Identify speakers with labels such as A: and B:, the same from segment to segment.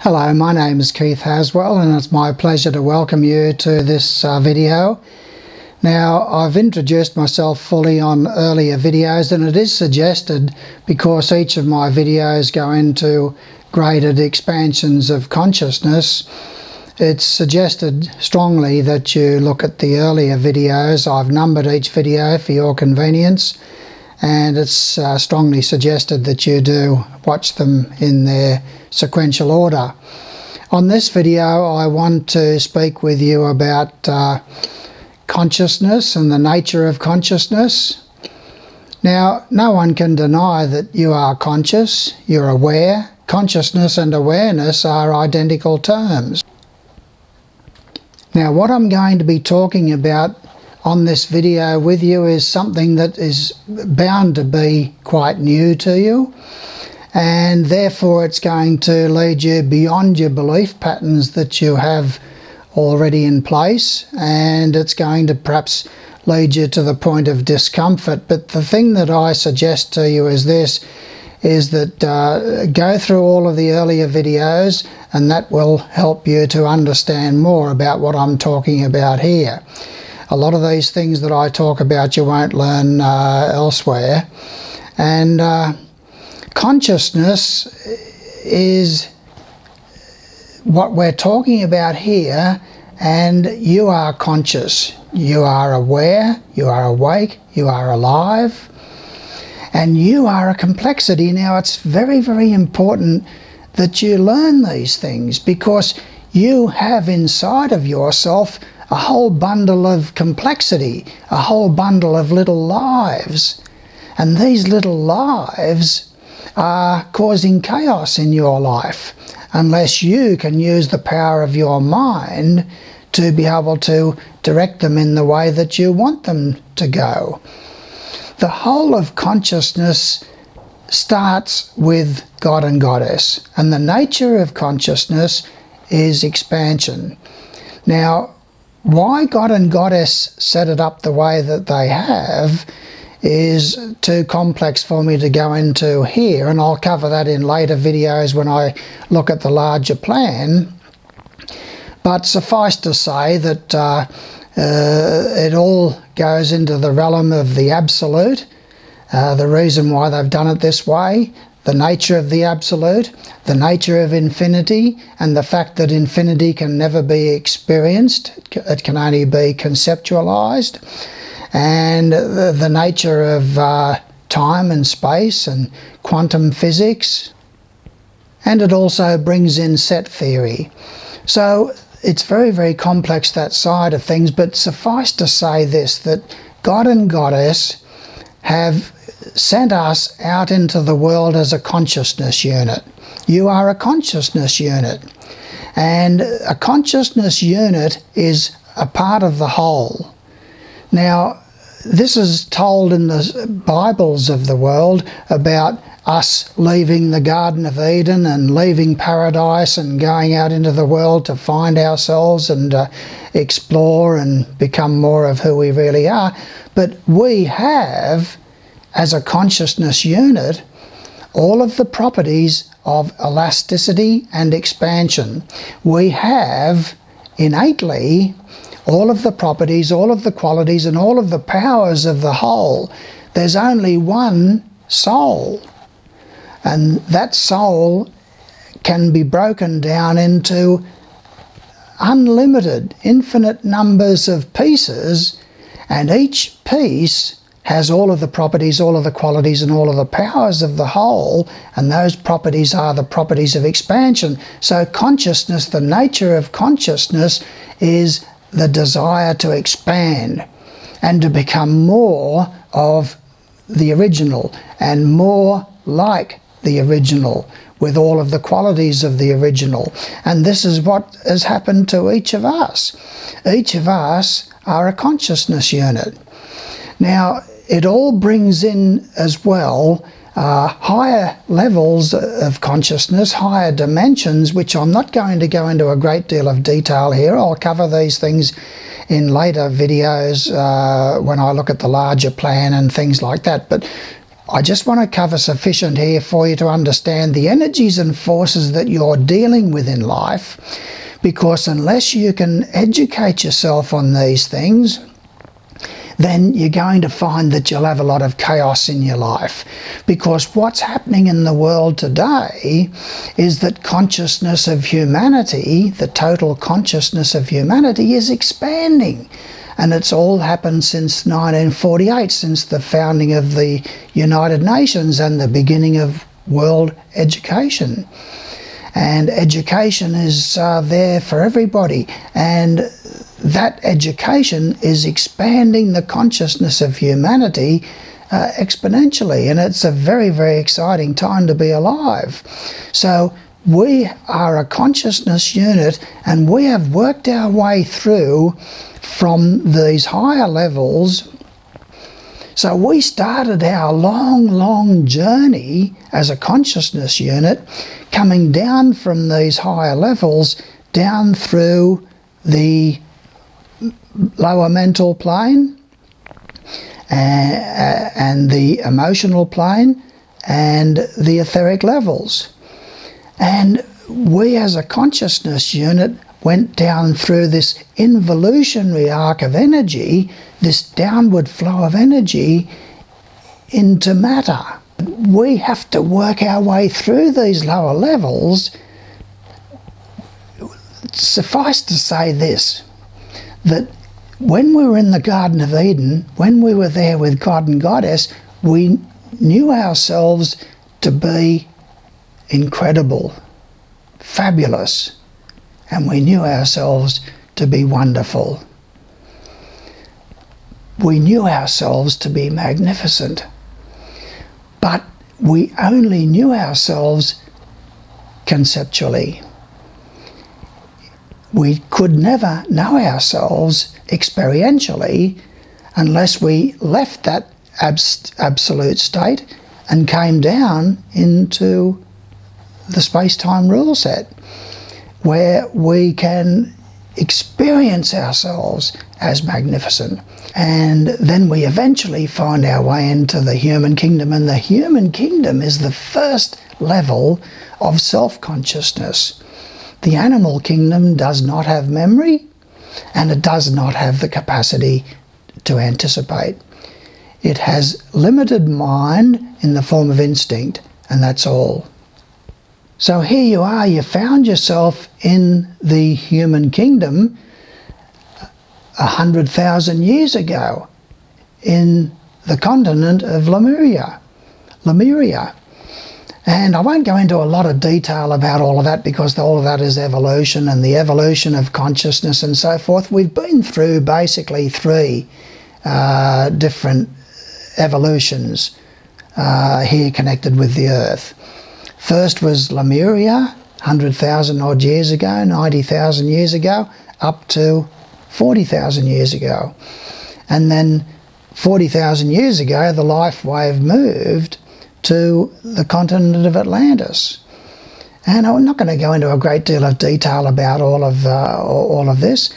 A: Hello, my name is Keith Haswell and it's my pleasure to welcome you to this video. Now, I've introduced myself fully on earlier videos, and it is suggested, because each of my videos go into graded expansions of consciousness, it's suggested strongly that you look at the earlier videos. I've numbered each video for your convenience, and it's strongly suggested that you do watch them in their sequential order. On this video, I want to speak with you about consciousness and the nature of consciousness. Now, no one can deny that you are conscious, you're aware. Consciousness and awareness are identical terms. Now, what I'm going to be talking about on this video with you is something that is bound to be quite new to you, and therefore it's going to lead you beyond your belief patterns that you have already in place, and it's going to perhaps lead you to the point of discomfort. But the thing that I suggest to you is this, is that go through all of the earlier videos, and that will help you to understand more about what I'm talking about here. A lot of these things that I talk about you won't learn elsewhere. And consciousness is what we're talking about here, and you are conscious. You are aware, you are awake, you are alive, and you are a complexity. Now, it's very, very important that you learn these things, because you have inside of yourself a whole bundle of complexity, a whole bundle of little lives. And these little lives are causing chaos in your life unless you can use the power of your mind to be able to direct them in the way that you want them to go. The whole of consciousness starts with God and Goddess, and the nature of consciousness is expansion. Now, why God and Goddess set it up the way that they have is too complex for me to go into here, and I'll cover that in later videos when I look at the larger plan. But suffice to say that it all goes into the realm of the absolute. The reason why they've done it this way, the nature of the absolute, the nature of infinity, and the fact that infinity can never be experienced, it can only be conceptualized, and the nature of time and space and quantum physics, and it also brings in set theory. So it's very, very complex, that side of things, but suffice to say this, that God and Goddess have sent us out into the world as a consciousness unit. You are a consciousness unit, and a consciousness unit is a part of the whole. Now, this is told in the Bibles of the world about us leaving the Garden of Eden and leaving paradise and going out into the world to find ourselves and explore and become more of who we really are. But we have, as a consciousness unit, all of the properties of elasticity and expansion. We have innately all of the properties, all of the qualities, and all of the powers of the whole. There's only one soul, and that soul can be broken down into unlimited, infinite numbers of pieces, and each piece has all of the properties, all of the qualities, and all of the powers of the whole, and those properties are the properties of expansion. So consciousness, the nature of consciousness, is the desire to expand and to become more of the original and more like the original, with all of the qualities of the original. And this is what has happened to each of us. Each of us are a consciousness unit. Now, it all brings in as well higher levels of consciousness, higher dimensions, which I'm not going to go into a great deal of detail here. I'll cover these things in later videos when I look at the larger plan and things like that. But I just want to cover sufficient here for you to understand the energies and forces that you're dealing with in life, because unless you can educate yourself on these things, then you're going to find that you'll have a lot of chaos in your life. Because what's happening in the world today is that consciousness of humanity, the total consciousness of humanity, is expanding. And it's all happened since 1948, since the founding of the United Nations and the beginning of world education. And education is there for everybody. And that education is expanding the consciousness of humanity exponentially. And it's a very, very exciting time to be alive. So we are a consciousness unit, and we have worked our way through from these higher levels. So we started our long journey as a consciousness unit, coming down from these higher levels down through the lower mental plane and the emotional plane and the etheric levels. And we as a consciousness unit went down through this involutionary arc of energy, this downward flow of energy into matter. We have to work our way through these lower levels. Suffice to say this, that when we were in the Garden of Eden, when we were there with God and Goddess, we knew ourselves to be incredible, fabulous, and we knew ourselves to be wonderful. We knew ourselves to be magnificent, but we only knew ourselves conceptually. We could never know ourselves experientially unless we left that absolute state and came down into the space-time rule set, where we can experience ourselves as magnificent. And then we eventually find our way into the human kingdom, and the human kingdom is the first level of self-consciousness. The animal kingdom does not have memory, and it does not have the capacity to anticipate. It has limited mind in the form of instinct, and that's all. So here you are, you found yourself in the human kingdom 100,000 years ago in the continent of Lemuria. And I won't go into a lot of detail about all of that, because all of that is evolution and the evolution of consciousness and so forth. We've been through basically 3 different evolutions here connected with the Earth. First was Lemuria, 100,000 odd years ago, 90,000 years ago, up to 40,000 years ago. And then 40,000 years ago, the life wave moved to the continent of Atlantis. And I'm not going to go into a great deal of detail about all of this.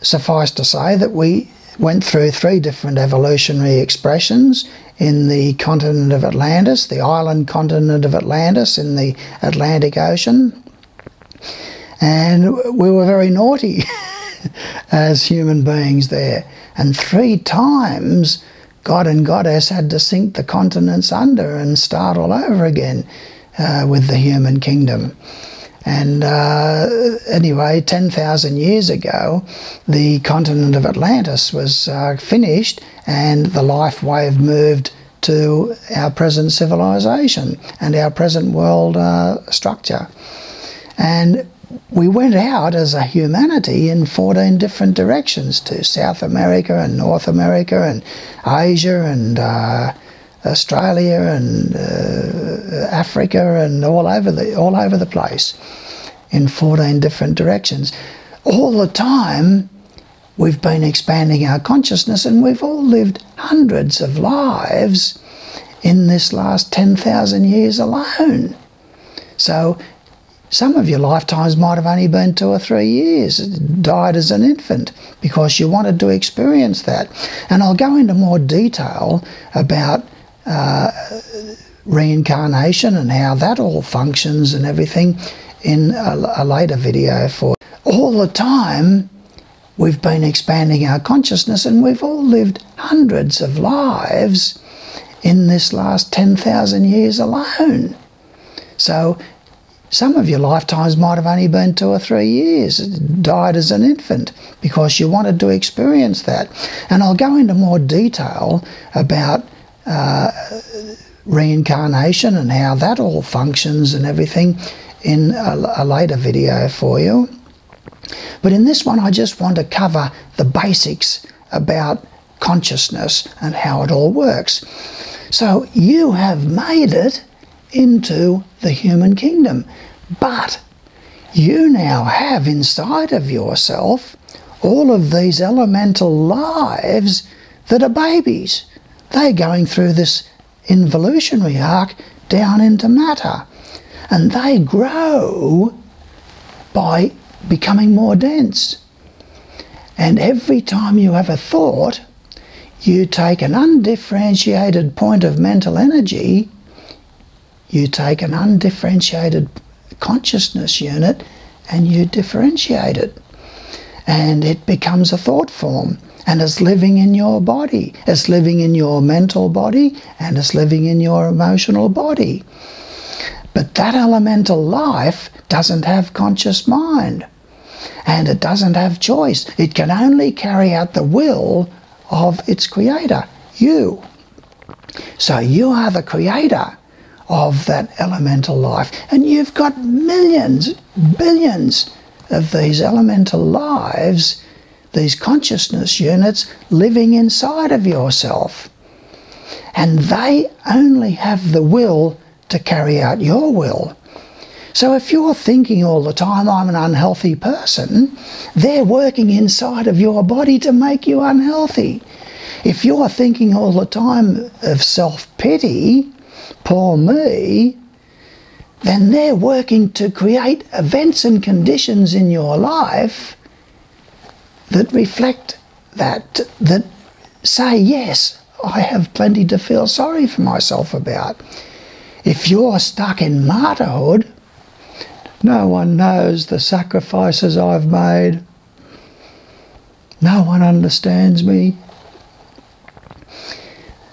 A: Suffice to say that we went through 3 different evolutionary expressions in the continent of Atlantis, the island continent of Atlantis in the Atlantic Ocean. And we were very naughty as human beings there. And 3 times God and Goddess had to sink the continents under and start all over again with the human kingdom. And anyway, 10,000 years ago, the continent of Atlantis was finished, and the life wave moved to our present civilization and our present world structure. And we went out as a humanity in 14 different directions, to South America and North America and Asia and Australia and Africa and all over the place, in 14 different directions. All the time we've been expanding our consciousness, and we've all lived hundreds of lives in this last 10,000 years alone. So some of your lifetimes might have only been 2 or 3 years. Died as an infant because you wanted to experience that. And I'll go into more detail about reincarnation and how that all functions and everything in a later video for you. All the time we've been expanding our consciousness, and we've all lived hundreds of lives in this last 10,000 years alone. So some of your lifetimes might have only been 2 or 3 years, died as an infant because you wanted to experience that. And I'll go into more detail about reincarnation and how that all functions and everything in a later video for you. But in this one I just want to cover the basics about consciousness and how it all works. So you have made it into the human kingdom, but you now have inside of yourself all of these elemental lives that are babies. They're going through this involutionary arc down into matter, and they grow by becoming more dense. And every time you have a thought, you take an undifferentiated point of mental energy, you take an undifferentiated consciousness unit, and you differentiate it. And it becomes a thought form, and it's living in your body. It's living in your mental body, and it's living in your emotional body. But that elemental life doesn't have conscious mind, and it doesn't have choice. It can only carry out the will of its creator, you. So you are the creator of that elemental life, and you've got millions, billions of these elemental lives, these consciousness units living inside of yourself, and they only have the will to carry out your will. So if you're thinking all the time, I'm an unhealthy person, they're working inside of your body to make you unhealthy. If you're thinking all the time of self-pity, poor me, then they're working to create events and conditions in your life that reflect that say, yes, I have plenty to feel sorry for myself about. If you're stuck in martyrhood, no one knows the sacrifices I've made, no one understands me,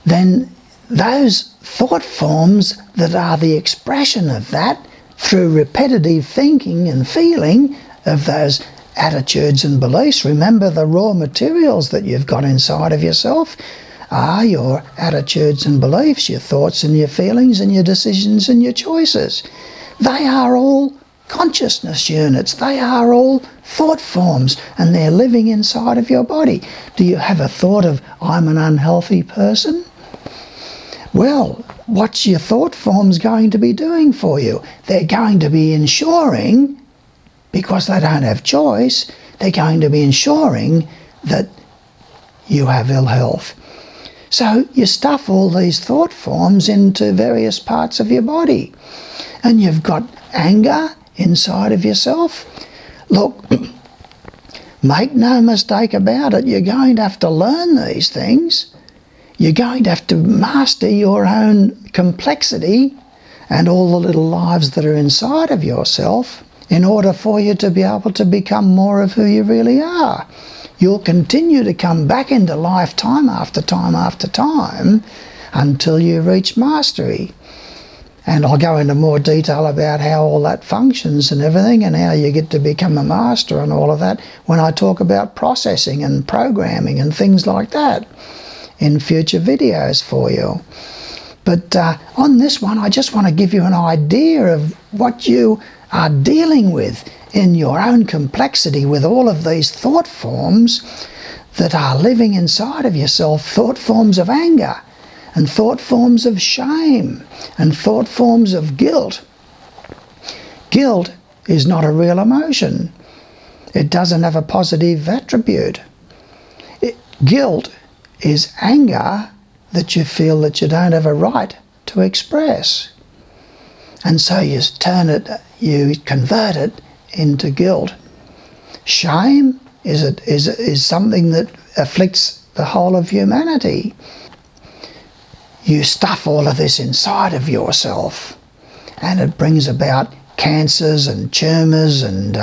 A: then those thought forms that are the expression of that through repetitive thinking and feeling of those attitudes and beliefs. Remember, the raw materials that you've got inside of yourself are your attitudes and beliefs, your thoughts and your feelings and your decisions and your choices. They are all consciousness units. They are all thought forms, and they're living inside of your body. Do you have a thought of, I'm an unhealthy person? Well, what's your thought forms going to be doing for you? They're going to be ensuring, because they don't have choice, they're going to be ensuring that you have ill health. So you stuff all these thought forms into various parts of your body, and you've got anger inside of yourself. Look, make no mistake about it, you're going to have to learn these things. You're going to have to master your own complexity and all the little lives that are inside of yourself in order for you to be able to become more of who you really are. You'll continue to come back into life time after time after time until you reach mastery. And I'll go into more detail about how all that functions and everything, and how you get to become a master and all of that when I talk about processing and programming and things like that in future videos for you. But on this one, I just want to give you an idea of what you are dealing with in your own complexity with all of these thought forms that are living inside of yourself, thought forms of anger, and thought forms of shame, and thought forms of guilt. Guilt is not a real emotion. It doesn't have a positive attribute. Guilt is anger that you feel that you don't have a right to express. And so you convert it into guilt. Shame is something that afflicts the whole of humanity. you stuff all of this inside of yourself, and it brings about cancers and tumours and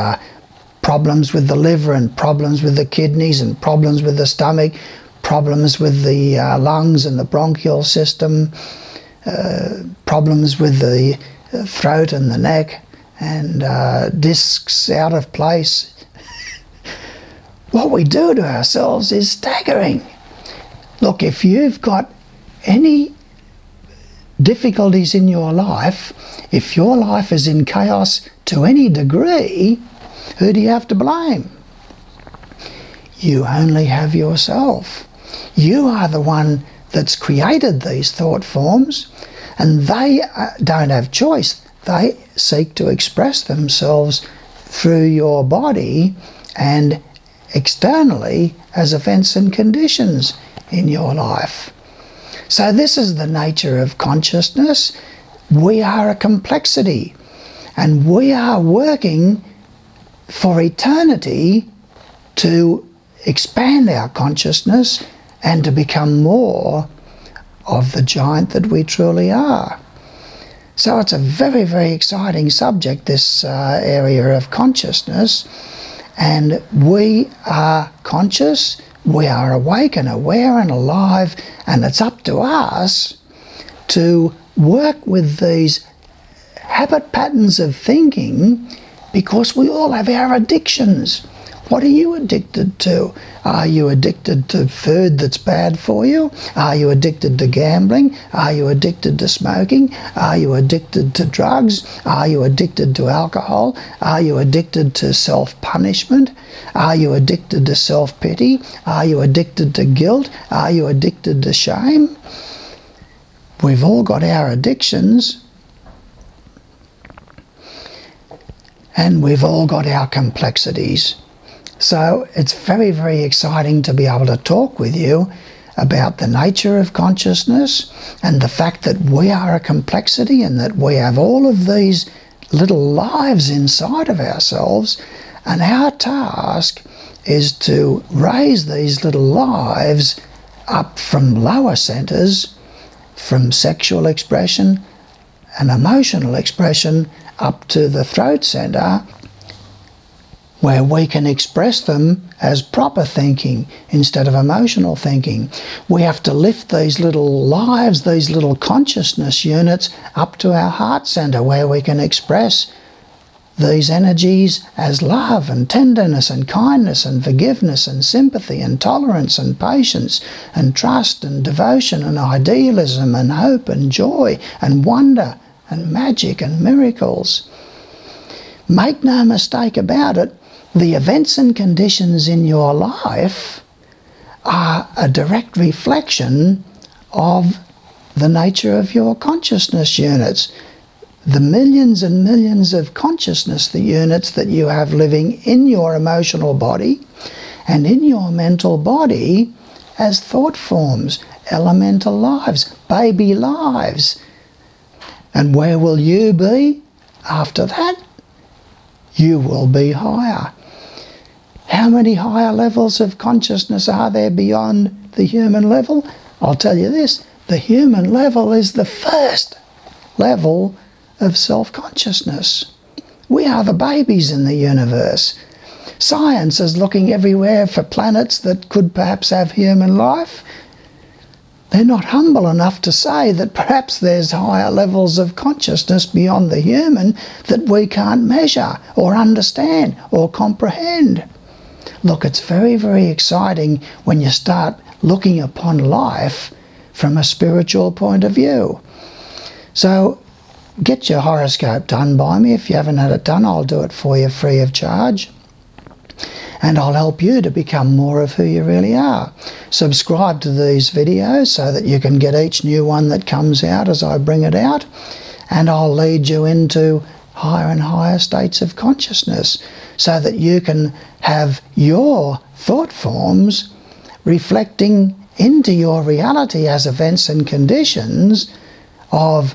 A: problems with the liver and problems with the kidneys and problems with the stomach, problems with the lungs and the bronchial system, problems with the throat and the neck, and discs out of place. What we do to ourselves is staggering. Look, if you've got any difficulties in your life, if your life is in chaos to any degree, who do you have to blame? You only have yourself. You are the one that's created these thought forms, and they don't have choice. They seek to express themselves through your body and externally as events and conditions in your life. So this is the nature of consciousness. We are a complexity, and we are working for eternity to expand our consciousness and to become more of the giant that we truly are. So it's a very, very exciting subject, this area of consciousness. And we are conscious, we are awake and aware and alive, and it's up to us to work with these habit patterns of thinking, because we all have our addictions. What are you addicted to? Are you addicted to food that's bad for you? Are you addicted to gambling? Are you addicted to smoking? Are you addicted to drugs? Are you addicted to alcohol? Are you addicted to self-punishment? Are you addicted to self-pity? Are you addicted to guilt? Are you addicted to shame? We've all got our addictions, and we've all got our complexities. So it's very, very exciting to be able to talk with you about the nature of consciousness and the fact that we are a complexity and that we have all of these little lives inside of ourselves, and our task is to raise these little lives up from lower centres, from sexual expression and emotional expression, up to the throat centre, where we can express them as proper thinking instead of emotional thinking. We have to lift these little lives, these little consciousness units, up to our heart centre, where we can express these energies as love and tenderness and kindness and forgiveness and sympathy and tolerance and patience and trust and devotion and idealism and hope and joy and wonder and magic and miracles. Make no mistake about it, the events and conditions in your life are a direct reflection of the nature of your consciousness units. The millions and millions of consciousness, the units that you have living in your emotional body and in your mental body as thought forms, elemental lives, baby lives. And where will you be after that? You will be higher. How many higher levels of consciousness are there beyond the human level? I'll tell you this, the human level is the first level of self-consciousness. We are the babies in the universe. Science is looking everywhere for planets that could perhaps have human life. They're not humble enough to say that perhaps there's higher levels of consciousness beyond the human that we can't measure or understand or comprehend. Look, it's very, very exciting when you start looking upon life from a spiritual point of view. So get your horoscope done by me. If you haven't had it done, I'll do it for you free of charge. And I'll help you to become more of who you really are. Subscribe to these videos so that you can get each new one that comes out as I bring it out. And I'll lead you into higher and higher states of consciousness so that you can have your thought forms reflecting into your reality as events and conditions of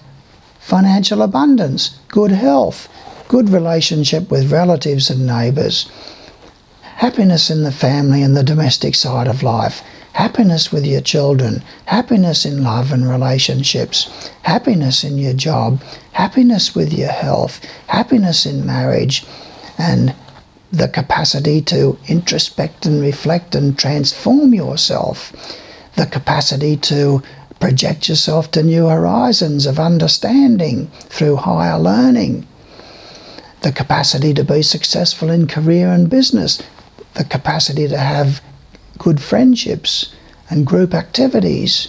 A: financial abundance, good health, good relationship with relatives and neighbours, happiness in the family and the domestic side of life, happiness with your children, happiness in love and relationships, happiness in your job, happiness with your health, happiness in marriage, and the capacity to introspect and reflect and transform yourself, the capacity to project yourself to new horizons of understanding through higher learning, the capacity to be successful in career and business, the capacity to have good friendships and group activities,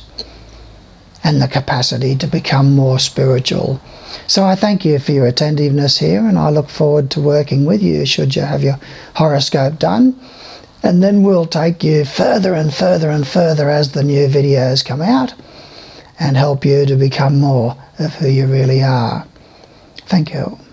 A: and the capacity to become more spiritual. So I thank you for your attentiveness here, and I look forward to working with you should you have your horoscope done. And then we'll take you further and further and further as the new videos come out and help you to become more of who you really are. Thank you.